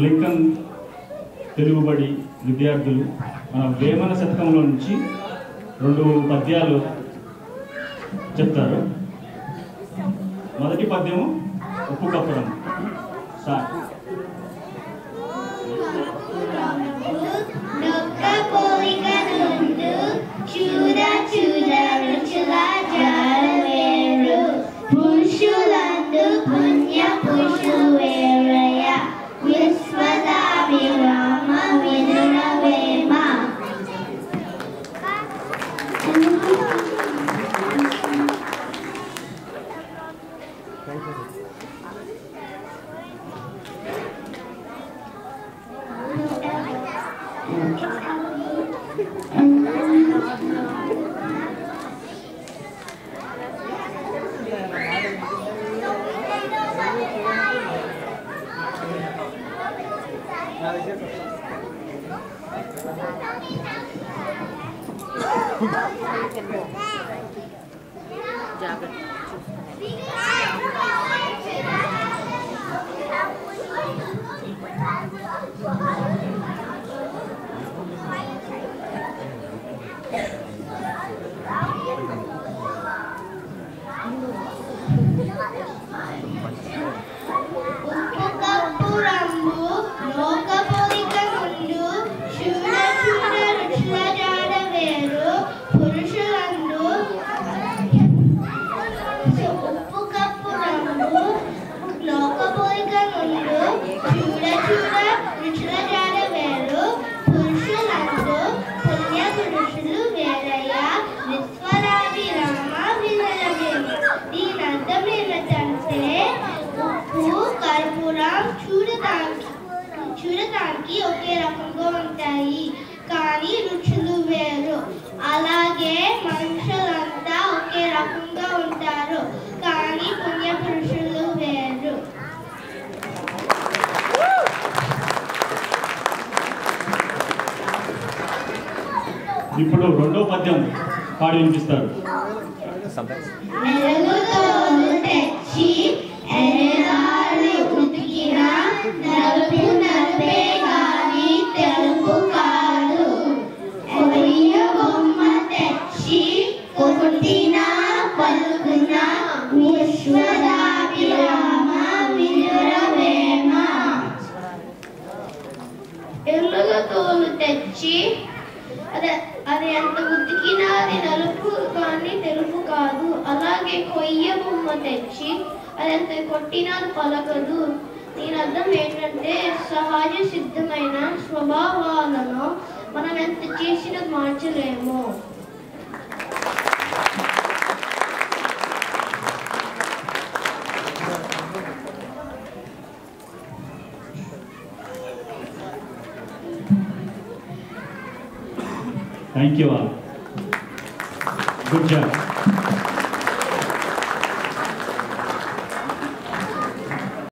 Lincoln తెలుగుబడి విద్యార్థులు మన వేమన శతకంలో నుంచి 2 పద్యాలు చెప్తారు. మొదటి పద్యము ఉప్పు కప్పడం. సార్ చూడటానికి ఒకే రకంగా ఉంటాయి, కానీ రుచులు వేరు. అలాగే మనుషులంతా ఒకే రకంగా ఉంటారు, కానీ పుణ్య పురుషులు వేరు. ఇప్పుడు 2వ పద్యం పాడి వినిపిస్తారు. తెచ్చి అది ఎంత ఉతికినా అది నలుపు కానీ తెలుపు కాదు. అలాగే కొయ్య బొమ్మ తెచ్చి అది ఎంత కొట్టినా అది పలకదు. దీని అర్థం ఏంటంటే సహజ సిద్ధమైన స్వభావాలను మనం ఎంత చేసినా మార్చలేము. Thank you all. Good job.